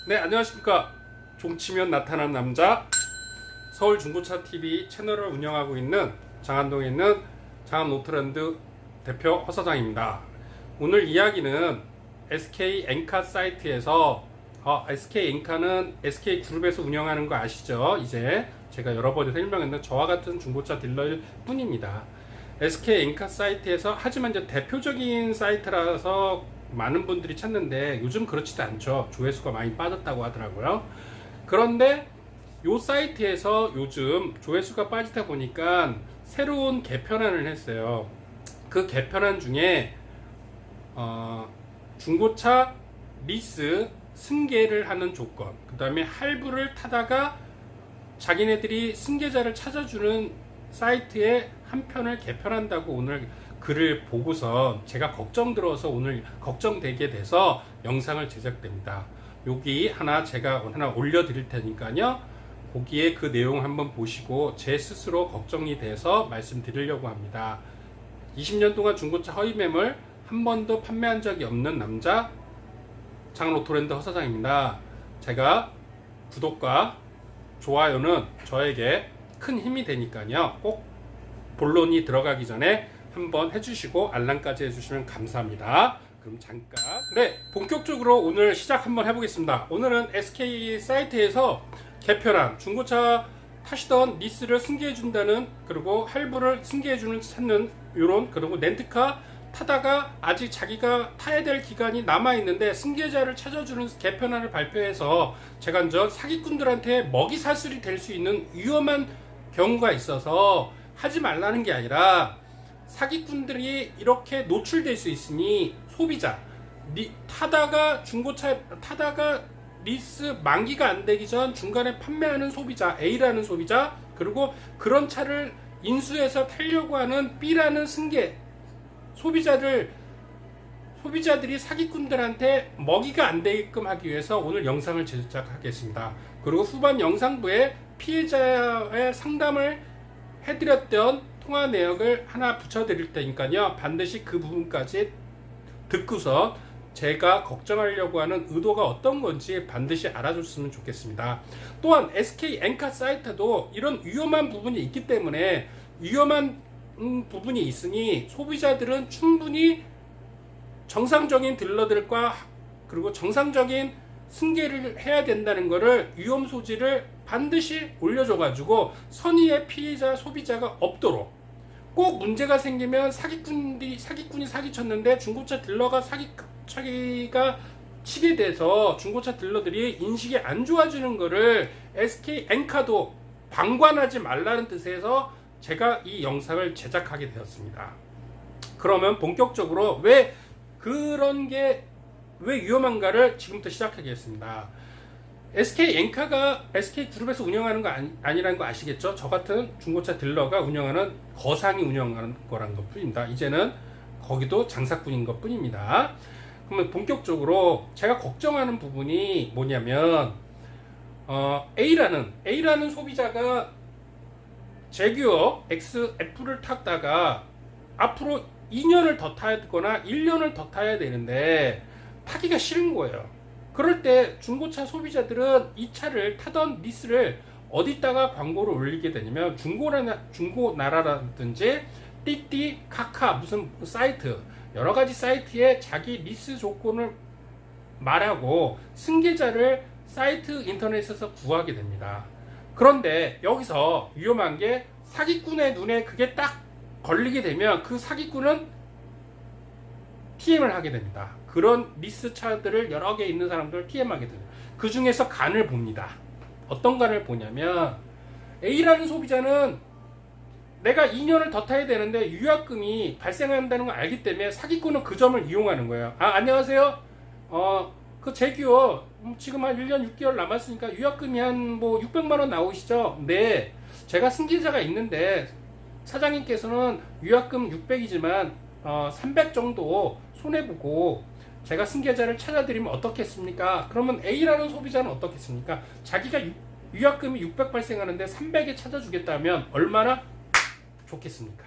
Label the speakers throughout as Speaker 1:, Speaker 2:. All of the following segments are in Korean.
Speaker 1: 네, 안녕하십니까. 종치면 나타난 남자 서울중고차TV 채널을 운영하고 있는 장안동에 있는 장안노트랜드 대표 허 사장입니다. 오늘 이야기는 SK엔카 사이트에서 SK엔카는 SK그룹에서 운영하는 거 아시죠? 이제 제가 여러 번 설명했는데 저와 같은 중고차 딜러일 뿐입니다. SK엔카 사이트에서 하지만 이제 대표적인 사이트라서 많은 분들이 찾는데 요즘 그렇지도 않죠. 조회수가 많이 빠졌다고 하더라고요. 그런데 이 사이트에서 요즘 조회수가 빠지다 보니까 새로운 개편안을 했어요. 그 개편안 중에 중고차 리스 승계를 하는 조건, 그 다음에 할부를 타다가 자기네들이 승계자를 찾아주는 사이트의 한 편을 개편한다고 오늘 글을 보고서 제가 걱정들어서 오늘 걱정되게 돼서 영상을 제작됩니다. 여기 제가 하나 올려드릴 테니까요. 거기에 그 내용 한번 보시고 제 스스로 걱정이 돼서 말씀드리려고 합니다. 20년 동안 중고차 허위매물 한 번도 판매한 적이 없는 남자 장안노트랜드 허 사장입니다. 제가 구독과 좋아요는 저에게 큰 힘이 되니까요. 꼭 본론이 들어가기 전에 한번 해주시고 알람까지 해주시면 감사합니다. 그럼 잠깐 본격적으로 오늘 시작 한번 해보겠습니다. 오늘은 SK 사이트에서 개편한 중고차 타시던 리스를 승계해준다는, 그리고 할부를 승계해주는 찾는 요런, 그리고 렌트카 타다가 아직 자기가 타야 될 기간이 남아있는데 승계자를 찾아주는 개편안을 발표해서 제가 이제 사기꾼들한테 먹이사슬이 될 수 있는 위험한 경우가 있어서 하지 말라는 게 아니라 사기꾼들이 이렇게 노출될 수 있으니 소비자 중고차 타다가 리스 만기가 안 되기 전 중간에 판매하는 소비자 A라는 소비자, 그리고 그런 차를 인수해서 타려고 하는 B라는 승계 소비자들이 사기꾼들한테 먹이가 안 되게끔 하기 위해서 오늘 영상을 제작하겠습니다. 그리고 후반 영상부에 피해자의 상담을 해드렸던 통화 내역을 하나 붙여드릴 테니까요. 반드시 그 부분까지 듣고서 제가 걱정하려고 하는 의도가 어떤 건지 반드시 알아줬으면 좋겠습니다. 또한 SK엔카 사이트도 이런 위험한 부분이 있기 때문에 위험한 부분이 있으니 소비자들은 충분히 정상적인 딜러들과 그리고 정상적인 승계를 해야 된다는 것을 위험 소지를 반드시 올려줘가지고 선의의 피해자 소비자가 없도록, 꼭 문제가 생기면 사기꾼이 사기쳤는데 중고차 딜러가 사기가 치게 돼서 중고차 딜러들이 인식이 안 좋아지는 것을 SK엔카도 방관하지 말라는 뜻에서 제가 이 영상을 제작하게 되었습니다. 그러면 본격적으로 왜 그런 게 왜 위험한가를 지금부터 시작하겠습니다. SK엔카가 SK그룹에서 운영하는 거 아니라는 거 아시겠죠? 저 같은 중고차 딜러가 운영하는 거상이 운영하는 거란 것 뿐입니다. 이제는 거기도 장사꾼인 것 뿐입니다. 그러면 본격적으로 제가 걱정하는 부분이 뭐냐면 A라는 소비자가 제규어 XF를 탔다가 앞으로 2년을 더 타거나 1년을 더 타야 되는데 타기가 싫은 거예요. 그럴 때 중고차 소비자들은 이 차를 타던 리스를 어디다가 광고를 올리게 되냐면 중고나라라든지 띠띠, 카카 무슨 사이트, 여러 가지 사이트에 자기 리스 조건을 말하고 승계자를 사이트 인터넷에서 구하게 됩니다. 그런데 여기서 위험한 게 사기꾼의 눈에 그게 딱 걸리게 되면 그 사기꾼은 TM을 하게 됩니다. 그런 리스 차들을 여러 개 있는 사람들을 TM하게 됩니다. 그 중에서 간을 봅니다. 어떤 간을 보냐면 A라는 소비자는 내가 2년을 더 타야 되는데 유약금이 발생한다는 걸 알기 때문에 사기꾼은 그 점을 이용하는 거예요. 안녕하세요. 그 제규어 지금 한 1년 6개월 남았으니까 유약금이 한 600만 원 나오시죠? 네. 제가 승계자가 있는데 사장님께서는 유약금 600이지만 300 정도 손해보고 제가 승계자를 찾아드리면 어떻겠습니까? 그러면 A라는 소비자는 어떻겠습니까? 자기가 유약금이 600 발생하는데 300에 찾아주겠다면 얼마나 좋겠습니까?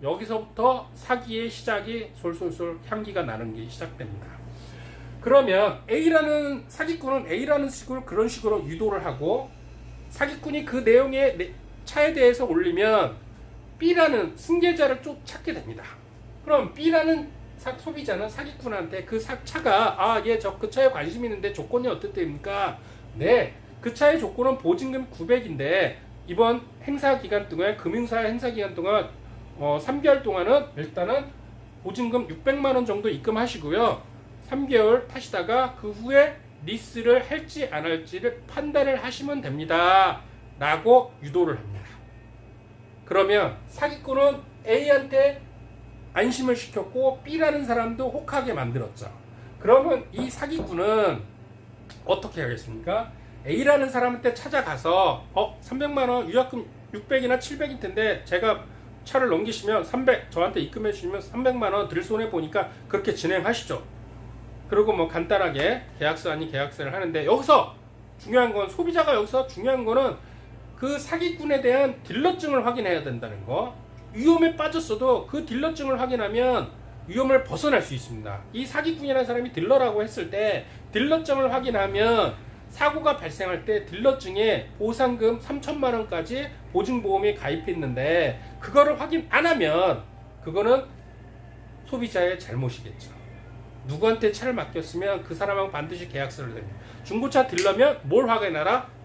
Speaker 1: 여기서부터 사기의 시작이 솔솔솔 향기가 나는 게 시작됩니다. 그러면 A라는 사기꾼은 A라는 식으로 그런 식으로 유도를 하고 사기꾼이 그 내용의 차에 대해서 올리면 B라는 승계자를 좀 찾게 됩니다. 그럼 B라는 소비자는 사기꾼한테 그 차가 얘 그 차에 관심 있는데 조건이 어떻습니까? 네, 그 차의 조건은 보증금 900인데 이번 행사 기간 동안 금융사 행사 기간 동안 3개월 동안은 일단은 보증금 600만 원 정도 입금하시고요. 3개월 타시다가 그 후에 리스를 할지 안 할지를 판단을 하시면 됩니다. 라고 유도를 합니다. 그러면 사기꾼은 A한테 안심을 시켰고 B라는 사람도 혹하게 만들었죠. 그러면 이 사기꾼은 어떻게 하겠습니까? A라는 사람한테 찾아가서 300만원 위약금 600이나 700일 텐데 제가 차를 넘기시면 300 저한테 입금해 주시면 300만원 들 손해 보니까 그렇게 진행하시죠. 그리고 뭐 간단하게 계약서 아닌 계약서를 하는데 여기서 중요한 건 소비자가 여기서 중요한 거는 그 사기꾼에 대한 딜러증을 확인해야 된다는 거. 위험에 빠졌어도 그 딜러증을 확인하면 위험을 벗어날 수 있습니다. 이 사기꾼이라는 사람이 딜러라고 했을 때 딜러증을 확인하면 사고가 발생할 때 딜러증에 보상금 3천만 원까지 보증보험에 가입했는데 그거를 확인 안 하면 그거는 소비자의 잘못이겠죠. 누구한테 차를 맡겼으면 그 사람하고 반드시 계약서를 냅니다. 중고차 딜러면 뭘 확인하라?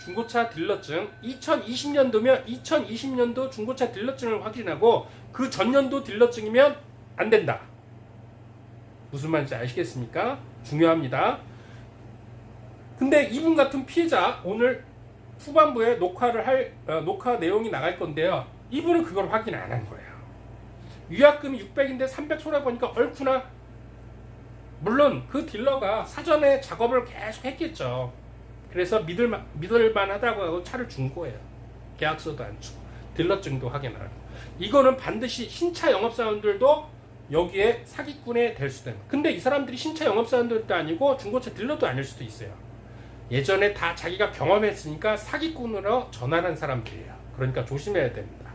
Speaker 1: 중고차 딜러증 2020년도면 2020년도 중고차 딜러증을 확인하고 그 전년도 딜러증이면 안 된다. 무슨 말인지 아시겠습니까? 중요합니다. 근데 이분 같은 피해자 오늘 후반부에 녹화 내용이 나갈 건데요. 이분은 그걸 확인 안 한 거예요. 위약금이 600인데 300 손해보니까 얼쿠나 물론 그 딜러가 사전에 작업을 계속 했겠죠. 그래서 믿을만하다고 하고 차를 준 거예요. 계약서도 안 주고 딜러증도 확인 안 하고. 이거는 반드시 신차 영업사원들도 여기에 사기꾼에 될 수도 있는. 근데 이 사람들이 신차 영업사원들도 아니고 중고차 딜러도 아닐 수도 있어요. 예전에 다 자기가 경험했으니까 사기꾼으로 전환한 사람들이에요. 그러니까 조심해야 됩니다.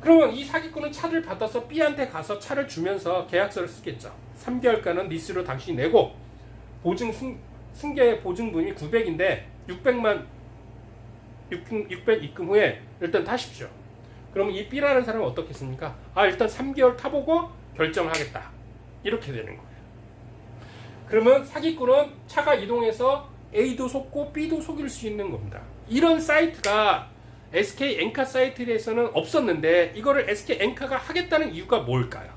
Speaker 1: 그러면 이 사기꾼은 차를 받아서 B한테 가서 차를 주면서 계약서를 쓰겠죠. 3개월간은 리스로 당신이 내고 승계 보증금이 900인데 600 입금 후에 일단 타십시오. 그러면 이 B라는 사람은 어떻겠습니까? 일단 3개월 타보고 결정하겠다. 이렇게 되는 거예요. 그러면 사기꾼은 차가 이동해서 A도 속고 B도 속일 수 있는 겁니다. 이런 사이트가 SK 엔카 사이트에서는 없었는데 이거를 SK 엔카가 하겠다는 이유가 뭘까요?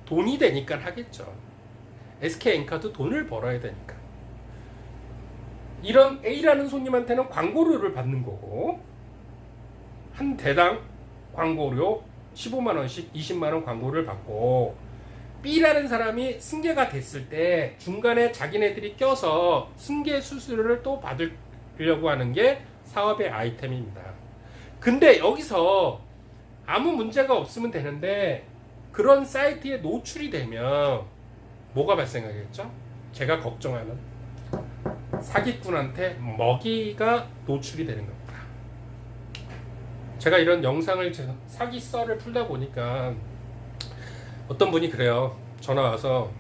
Speaker 1: 돈이 되니까 하겠죠. SK 엔카도 돈을 벌어야 되니까. 이런 A라는 손님한테는 광고료를 받는 거고 한 대당 광고료 15만원씩 20만원 광고를 받고 B라는 사람이 승계가 됐을 때 중간에 자기네들이 껴서 승계 수수료를 또 받으려고 하는 게 사업의 아이템입니다. 근데 여기서 아무 문제가 없으면 되는데 그런 사이트에 노출이 되면 뭐가 발생하겠죠? 제가 걱정하는 사기꾼한테 먹이가 노출이 되는 겁니다. 제가 이런 영상을 사기 썰을 풀다 보니까 어떤 분이 그래요. 전화 와서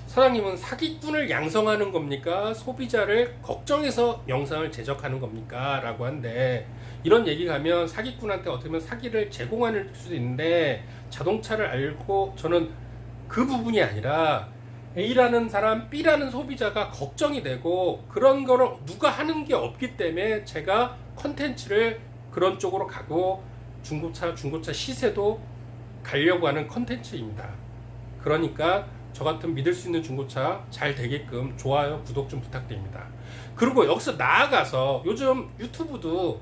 Speaker 1: 사장님은 사기꾼을 양성하는 겁니까? 소비자를 걱정해서 영상을 제작하는 겁니까? 라고 한데 이런 얘기가 하면 사기꾼한테 어떻게 보면 사기를 제공할 수도 있는데 자동차를 알고 저는 그 부분이 아니라 A라는 사람, B라는 소비자가 걱정이 되고 그런 거를 누가 하는 게 없기 때문에 제가 컨텐츠를 그런 쪽으로 가고 중고차 시세도 가려고 하는 컨텐츠입니다. 그러니까 저 같은 믿을 수 있는 중고차 잘 되게끔 좋아요, 구독 좀 부탁드립니다. 그리고 여기서 나아가서 요즘 유튜브도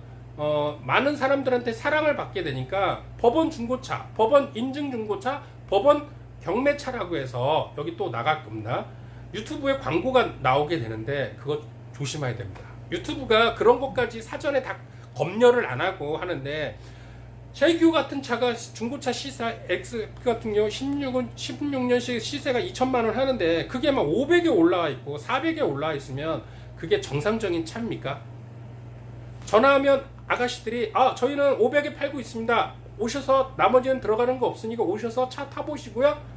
Speaker 1: 많은 사람들한테 사랑을 받게 되니까 법원 중고차, 법원 인증 중고차, 법원 경매차라고 해서 여기 또 나갈 겁니다. 유튜브에 광고가 나오게 되는데 그거 조심해야 됩니다. 유튜브가 그런 것까지 사전에 다 검열을 안 하고 하는데 제규 같은 차가 중고차 시세 X 같은 경우 16년식 시세가 2천만 원 하는데 그게 막 500에 올라와 있고 400에 올라와 있으면 그게 정상적인 차입니까? 전화하면 아가씨들이 저희는 500에 팔고 있습니다. 오셔서 나머지는 들어가는 거 없으니까 오셔서 차 타보시고요.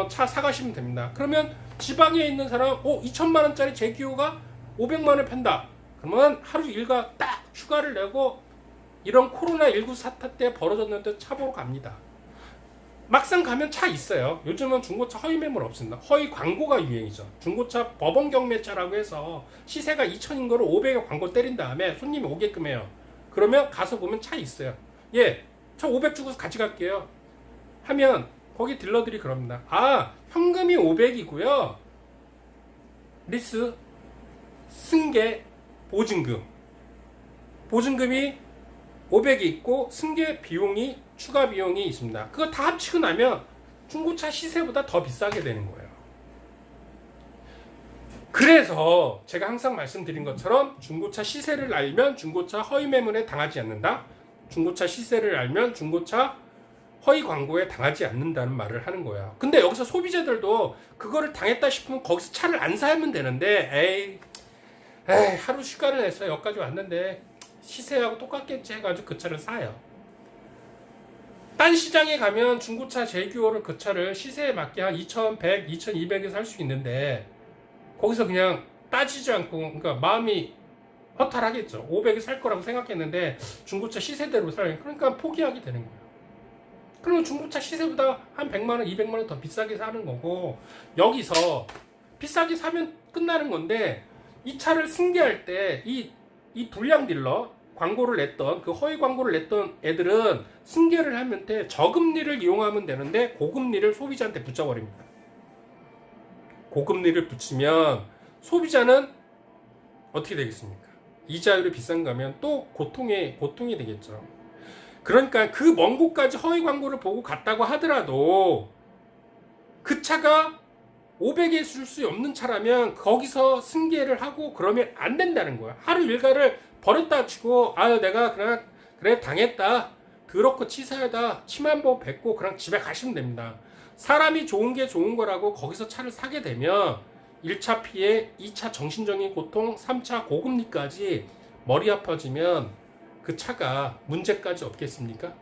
Speaker 1: 차 사가시면 됩니다. 그러면 지방에 있는 사람, 2천만 원짜리 제기호가 500만 원에 판다. 그러면 하루 일가 딱 휴가를 내고 이런 코로나19 사태 때 벌어졌는데 차 보러 갑니다. 막상 가면 차 있어요. 요즘은 중고차 허위 매물 없습니다. 허위 광고가 유행이죠. 중고차 법원 경매차라고 해서 시세가 2천인 거를 500에 광고 때린 다음에 손님이 오게끔 해요. 그러면 가서 보면 차 있어요. 예, 저 500 주고 같이 갈게요. 하면 거기 딜러들이 그럽니다. 현금이 500이고요. 리스, 승계, 보증금이 500이 있고 승계 비용이 추가 비용이 있습니다. 그거 다 합치고 나면 중고차 시세보다 더 비싸게 되는 거예요. 그래서 제가 항상 말씀드린 것처럼 중고차 시세를 알면 중고차 허위 매물에 당하지 않는다. 중고차 시세를 알면 중고차 허위 광고에 당하지 않는다는 말을 하는 거예요. 근데 여기서 소비자들도 그거를 당했다 싶으면 거기서 차를 안 사면 되는데 에이 하루 휴가를 내서 여기까지 왔는데 시세하고 똑같겠지 해가지고 그 차를 사요. 딴 시장에 가면 중고차 제규어를 그 차를 시세에 맞게 한 2,100, 2,200에 살 수 있는데 거기서 그냥 따지지 않고 그러니까 마음이 허탈하겠죠. 500에 살 거라고 생각했는데 중고차 시세대로 살려니까 그러니까 포기하게 되는 거예요. 그러면 중고차 시세보다 한 100만 원, 200만 원 더 비싸게 사는 거고 여기서 비싸게 사면 끝나는 건데 이 차를 승계할 때 이 불량 딜러 광고를 냈던 그 허위 광고를 냈던 애들은 승계를 하면 돼 저금리를 이용하면 되는데 고금리를 소비자한테 붙여버립니다. 고금리를 붙이면 소비자는 어떻게 되겠습니까? 이자율이 비싼 거면 또 고통이 되겠죠. 그러니까 그 먼 곳까지 허위 광고를 보고 갔다고 하더라도 그 차가 500에 쓸 수 없는 차라면 거기서 승계를 하고 그러면 안 된다는 거야. 하루 일과를 버렸다 치고 내가 그래 당했다. 더럽고 치사하다. 침 한 번 뱉고 그냥 집에 가시면 됩니다. 사람이 좋은 게 좋은 거라고 거기서 차를 사게 되면 1차 피해, 2차 정신적인 고통, 3차 고금리까지 머리 아파지면 그 차가 문제까지 없겠습니까?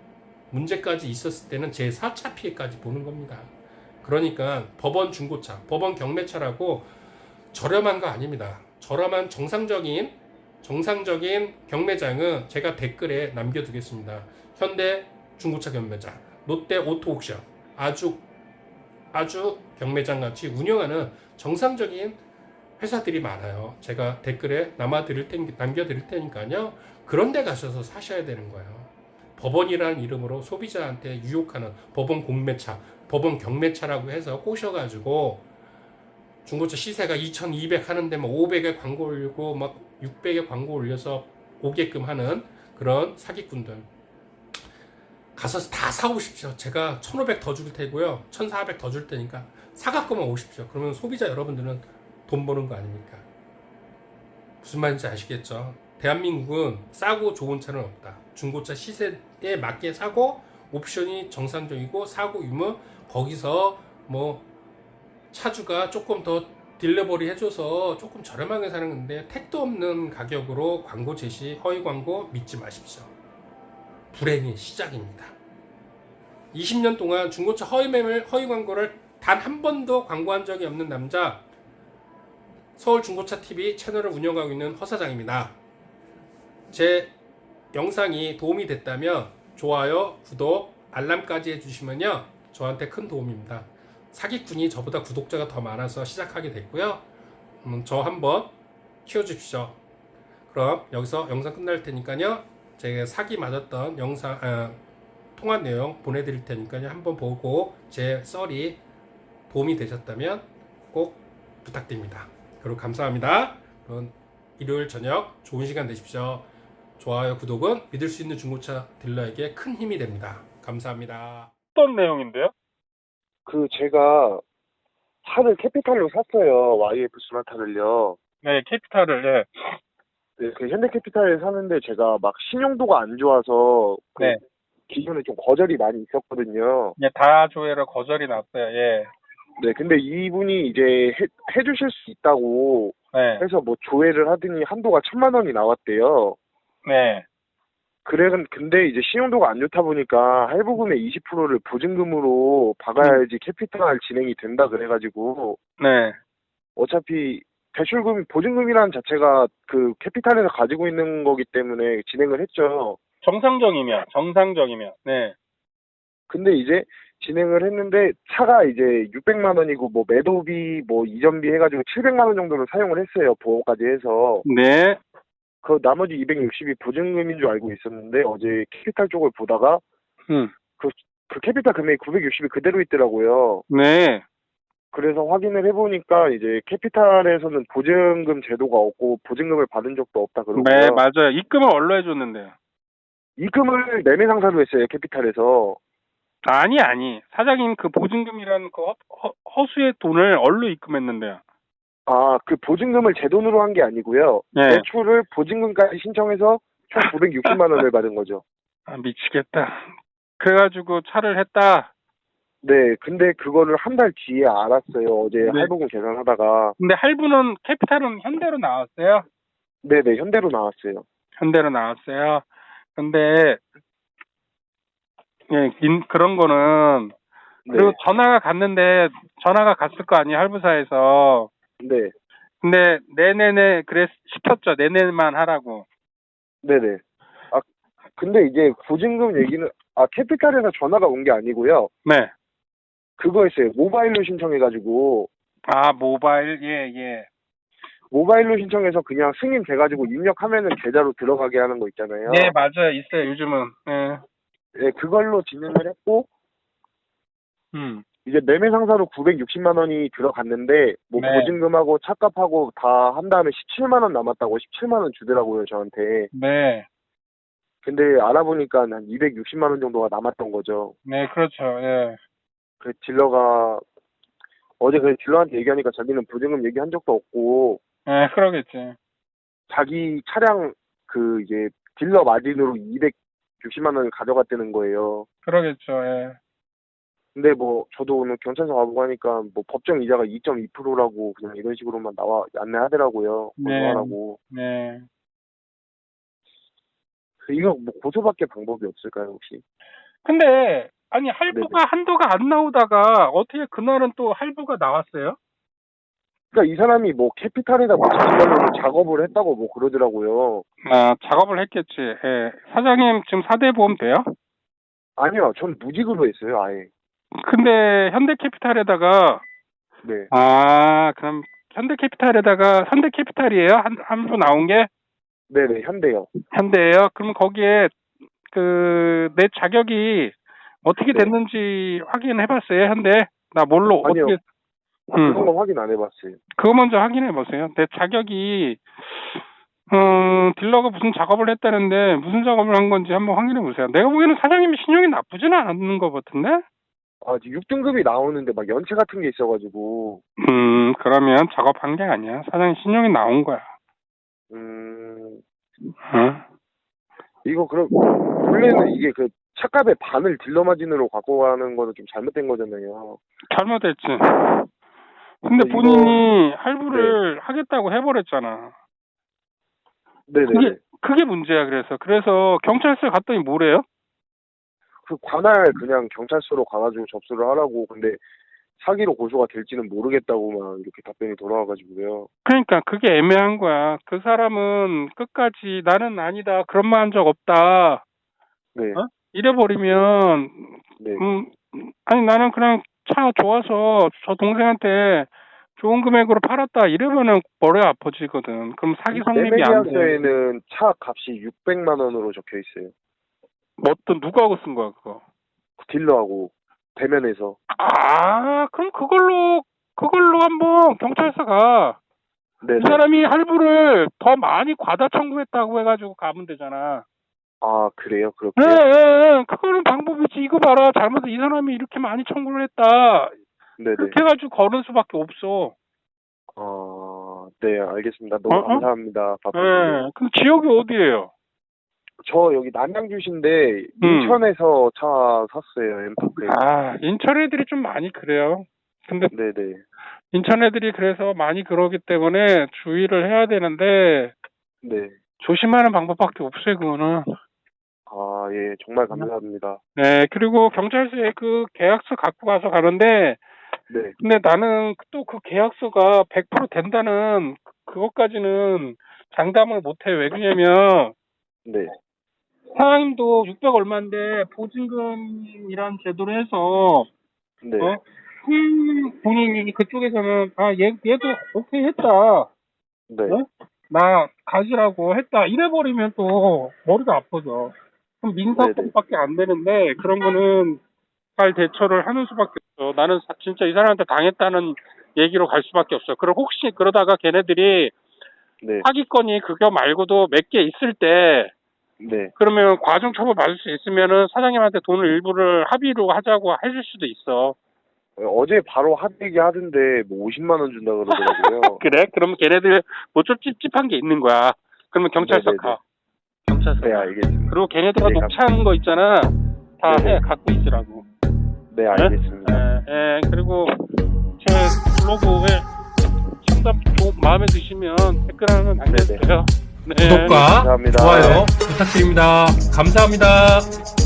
Speaker 1: 문제까지 있었을 때는 제4차 피해까지 보는 겁니다. 그러니까 법원 중고차, 법원 경매차라고 저렴한 거 아닙니다. 저렴한 정상적인 경매장은 제가 댓글에 남겨두겠습니다. 현대 중고차 경매장, 롯데 오토옥션, 아주 경매장 같이 운영하는 정상적인 회사들이 많아요. 제가 댓글에 남겨드릴 테니까요. 그런 데 가셔서 사셔야 되는 거예요. 법원이라는 이름으로 소비자한테 유혹하는 법원 공매차, 법원 경매차라고 해서 꼬셔가지고 중고차 시세가 2,200 하는데 막 500에 광고 올리고 막 600에 광고 올려서 오게끔 하는 그런 사기꾼들 가서 다 사오십시오. 제가 1,500 더 줄 테고요. 1,400 더 줄 테니까 사갖고만 오십시오. 그러면 소비자 여러분들은 돈 버는 거 아닙니까? 무슨 말인지 아시겠죠? 대한민국은 싸고 좋은 차는 없다. 중고차 시세에 맞게 사고 옵션이 정상적이고 사고 유무 거기서 뭐 차주가 조금 더 딜리버리 해줘서 조금 저렴하게 사는 건데 택도 없는 가격으로 광고 제시, 허위 광고 믿지 마십시오. 불행의 시작입니다. 20년 동안 중고차 허위 매물, 허위 광고를 단 한 번도 광고한 적이 없는 남자 서울 중고차 TV 채널을 운영하고 있는 허 사장입니다. 제 영상이 도움이 됐다면 좋아요, 구독, 알람까지 해주시면요 저한테 큰 도움입니다. 사기꾼이 저보다 구독자가 더 많아서 시작하게 됐고요. 저 한번 키워주십시오. 그럼 여기서 영상 끝날 테니까요. 제가 사기 맞았던 통화 내용 보내드릴 테니까요. 한번 보고 제 썰이 도움이 되셨다면 꼭 부탁드립니다. 그럼 감사합니다. 그럼 일요일 저녁 좋은 시간 되십시오. 좋아요, 구독은 믿을 수 있는 중고차 딜러에게 큰 힘이 됩니다. 감사합니다.
Speaker 2: 어떤 내용인데요?
Speaker 3: 제가 차를 캐피탈로 샀어요. YF 스마타를요.
Speaker 2: 네, 캐피탈을,
Speaker 3: 네, 현대 캐피탈을 사는데 제가 막 신용도가 안 좋아서
Speaker 2: 네.
Speaker 3: 기존에 좀 거절이 많이 있었거든요.
Speaker 2: 예, 다 조회로 거절이 났어요. 예.
Speaker 3: 네, 근데 이분이 이제 해주실 수 있다고
Speaker 2: 네.
Speaker 3: 해서 뭐 조회를 하더니 한도가 1,000만 원이 나왔대요.
Speaker 2: 네.
Speaker 3: 근데 이제 신용도가 안 좋다 보니까 할부금의 20%를 보증금으로 박아야지 캐피탈 진행이 된다 그래가지고
Speaker 2: 네.
Speaker 3: 어차피 보증금이라는 자체가 그 캐피탈에서 가지고 있는 거기 때문에 진행을 했죠.
Speaker 2: 정상적이면. 네.
Speaker 3: 근데 이제 진행을 했는데 차가 이제 600만 원이고 뭐 매도비 뭐 이전비 해가지고 700만 원 정도를 사용을 했어요. 보험까지 해서.
Speaker 2: 네.
Speaker 3: 그 나머지 260이 보증금인 줄 알고 있었는데 어제 캐피탈 쪽을 보다가
Speaker 2: 음.
Speaker 3: 그 캐피탈 금액이 960이 그대로 있더라고요.
Speaker 2: 네.
Speaker 3: 그래서 확인을 해보니까 이제 캐피탈에서는 보증금 제도가 없고 보증금을 받은 적도 없다
Speaker 2: 네,
Speaker 3: 그러고요.
Speaker 2: 맞아요. 입금을 얼로 해줬는데요?
Speaker 3: 입금을 매매 상사로 했어요, 캐피탈에서.
Speaker 2: 아니. 사장님 그 보증금이라는 그 허수의 돈을 얼로 입금했는데요?
Speaker 3: 아, 그 보증금을 제 돈으로 한 게 아니고요.
Speaker 2: 네.
Speaker 3: 대출을 보증금까지 신청해서 총 960만 원을 받은 거죠.
Speaker 2: 아, 미치겠다. 그래가지고 차를 했다.
Speaker 3: 네, 근데 그거를 한 달 뒤에 알았어요. 어제
Speaker 2: 네.
Speaker 3: 할부금 계산하다가.
Speaker 2: 근데 할부는 캐피탈은 현대로 나왔어요?
Speaker 3: 네네, 현대로 나왔어요.
Speaker 2: 현대로 나왔어요. 근데 예, 그런 거는
Speaker 3: 네,
Speaker 2: 그리고 전화가 갔을 거 아니에요, 할부사에서.
Speaker 3: 네,
Speaker 2: 근데 네네네 그래 시켰죠. 네네만 하라고.
Speaker 3: 네네. 아, 근데 이제 보증금 얘기는, 캐피탈에서 전화가 온 게 아니고요.
Speaker 2: 네.
Speaker 3: 그거였어요. 모바일로 신청해가지고,
Speaker 2: 아, 모바일. 예.
Speaker 3: 모바일로 신청해서 그냥 승인돼가지고 입력하면은 계좌로 들어가게 하는 거 있잖아요.
Speaker 2: 네, 맞아요. 있어요, 요즘은. 예.
Speaker 3: 네, 그걸로 진행을 했고,
Speaker 2: 음.
Speaker 3: 이제 매매 상사로 960만 원이 들어갔는데 뭐
Speaker 2: 네.
Speaker 3: 보증금하고 차값하고 다 한 다음에 17만 원 남았다고 17만 원 주더라고요, 저한테.
Speaker 2: 네.
Speaker 3: 근데 알아보니까 한 260만 원 정도가 남았던 거죠.
Speaker 2: 네, 그렇죠. 예.
Speaker 3: 그 딜러가 어제 그 딜러한테 얘기하니까 자기는 보증금 얘기한 적도 없고
Speaker 2: 예, 그러겠지.
Speaker 3: 자기 차량 그 이제 딜러 마진으로 260만 원을 가져갔다는 거예요.
Speaker 2: 그러겠죠. 예.
Speaker 3: 근데 뭐 저도 오늘 경찰서 가보고 하니까 뭐 법정 이자가 2.2%라고 그냥 이런 식으로만 나와 안내하더라고요.
Speaker 2: 네.
Speaker 3: 고소하라고.
Speaker 2: 네.
Speaker 3: 이거 뭐 고소밖에 방법이 없을까요, 혹시?
Speaker 2: 근데 아니 할부가 한도가 안 나오다가 어떻게 그날은 또 할부가 나왔어요?
Speaker 3: 그러니까 이 사람이 뭐 캐피탈에다 뭐 자기만으로 작업을 했다고 뭐 그러더라고요.
Speaker 2: 아, 작업을 했겠지. 예. 사장님 지금 4대 보험 돼요?
Speaker 3: 아니요, 전 무직으로 했어요, 아예.
Speaker 2: 근데 현대캐피탈에다가
Speaker 3: 네,
Speaker 2: 그럼 현대캐피탈이에요? 한부 나온 게?
Speaker 3: 네네, 현대요.
Speaker 2: 현대예요? 그럼 거기에 내 자격이 어떻게
Speaker 3: 네.
Speaker 2: 됐는지 확인해 봤어요, 현대? 나 뭘로
Speaker 3: 아니요.
Speaker 2: 어떻게
Speaker 3: 그런 거 확인 안 해봤어요.
Speaker 2: 그거 먼저 확인해 보세요. 내 자격이 딜러가 무슨 작업을 했다는데 무슨 작업을 한 건지 한번 확인해 보세요. 내가 보기에는 사장님이 신용이 나쁘지는 않은 것 같은데?
Speaker 3: 이제 6등급이 나오는데 막 연체 같은 게 있어가지고,
Speaker 2: 그러면 작업한 게 아니야. 사장님 신용이 나온 거야. 응?
Speaker 3: 이거 그럼, 원래는 이게 그 차값의 반을 딜러 마진으로 갖고 가는 거는 좀 잘못된 거잖아요.
Speaker 2: 잘못했지. 근데
Speaker 3: 이거-
Speaker 2: 본인이 할부를 하겠다고 해버렸잖아.
Speaker 3: 네네.
Speaker 2: 그게 문제야. 그래서 경찰서에 갔더니 뭐래요?
Speaker 3: 그 관할 그냥 경찰서로 가가지고 접수를 하라고. 근데 사기로 고소가 될지는 모르겠다고만 이렇게 답변이 돌아와가지고요.
Speaker 2: 그러니까 그게 애매한 거야. 그 사람은 끝까지 나는 아니다. 그런 말 한 적 없다.
Speaker 3: 네.
Speaker 2: 어? 이래버리면
Speaker 3: 네.
Speaker 2: 아니 나는 그냥 차 좋아서 저 동생한테 좋은 금액으로 팔았다. 이러면은 머리가 아파지거든. 그럼 사기 성립이
Speaker 3: 매매
Speaker 2: 안 돼.
Speaker 3: 계약서에는 차 값이 600만 원으로 적혀 있어요.
Speaker 2: 누구하고 쓴 거야 그거?
Speaker 3: 딜러하고 대면에서.
Speaker 2: 그럼 그걸로 한번 경찰서가
Speaker 3: 네.
Speaker 2: 이 사람이 할부를 더 많이 과다 청구했다고 해가지고 가면 되잖아.
Speaker 3: 그래요? 그렇게?
Speaker 2: 네. 그거는 방법이지. 이거 봐라. 이 사람이 이렇게 많이 청구를 했다.
Speaker 3: 네네.
Speaker 2: 그렇게 해가지고 걸을 수밖에 없어.
Speaker 3: 네, 알겠습니다. 너무 감사합니다. 바쁘신데.
Speaker 2: 네. 그럼 지역이 어디예요?
Speaker 3: 저 여기 남양주시인데 인천에서 차 샀어요. 엠파크.
Speaker 2: 인천 애들이 좀 많이 그래요. 근데
Speaker 3: 네네.
Speaker 2: 인천 애들이 그래서 많이 그러기 때문에 주의를 해야 되는데
Speaker 3: 네.
Speaker 2: 조심하는 방법밖에 없어요. 그거는.
Speaker 3: 아, 예, 정말 감사합니다.
Speaker 2: 네, 그리고 경찰서에 그 계약서 갖고 가서 가는데,
Speaker 3: 네,
Speaker 2: 근데 나는 또 그 계약서가 100% 된다는 그것까지는 장담을 못해. 왜 그러냐면,
Speaker 3: 네,
Speaker 2: 사장님도 600 얼마인데 보증금이란 제도로 해서,
Speaker 3: 네,
Speaker 2: 본인이 그쪽에서는, 얘도 오케이 했다.
Speaker 3: 네,
Speaker 2: 어? 나 가지라고 했다. 이래버리면 또 머리가 아파져. 그럼 민사법밖에 안 되는데 그런 거는 잘 대처를 하는 수밖에 없어. 나는 진짜 이 사람한테 당했다는 얘기로 갈 수밖에 없어. 그럼 혹시 그러다가 걔네들이
Speaker 3: 네,
Speaker 2: 사기건이 그거 말고도 몇 개 있을 때
Speaker 3: 네.
Speaker 2: 그러면 과정 처벌 받을 수 있으면은 사장님한테 돈을 일부를 합의로 하자고 해줄 수도 있어.
Speaker 3: 어제 바로 합의기 하던데 뭐 50만 원 준다 그러더라고요.
Speaker 2: 그래? 그러면 걔네들 뭐 좀 찝찝한 게 있는 거야. 그러면 경찰서
Speaker 3: 네네네.
Speaker 2: 가. 경찰서.
Speaker 3: 네, 알겠습니다.
Speaker 2: 그리고 걔네들가
Speaker 3: 네,
Speaker 2: 녹취하는 거 있잖아. 다
Speaker 3: 네네.
Speaker 2: 해. 갖고 있으라고.
Speaker 3: 네, 알겠습니다.
Speaker 2: 그리고 제 블로그에 상담 마음에 드시면 댓글 하나 남겨주세요. 네.
Speaker 1: 구독과
Speaker 3: 감사합니다.
Speaker 1: 좋아요 부탁드립니다. 감사합니다.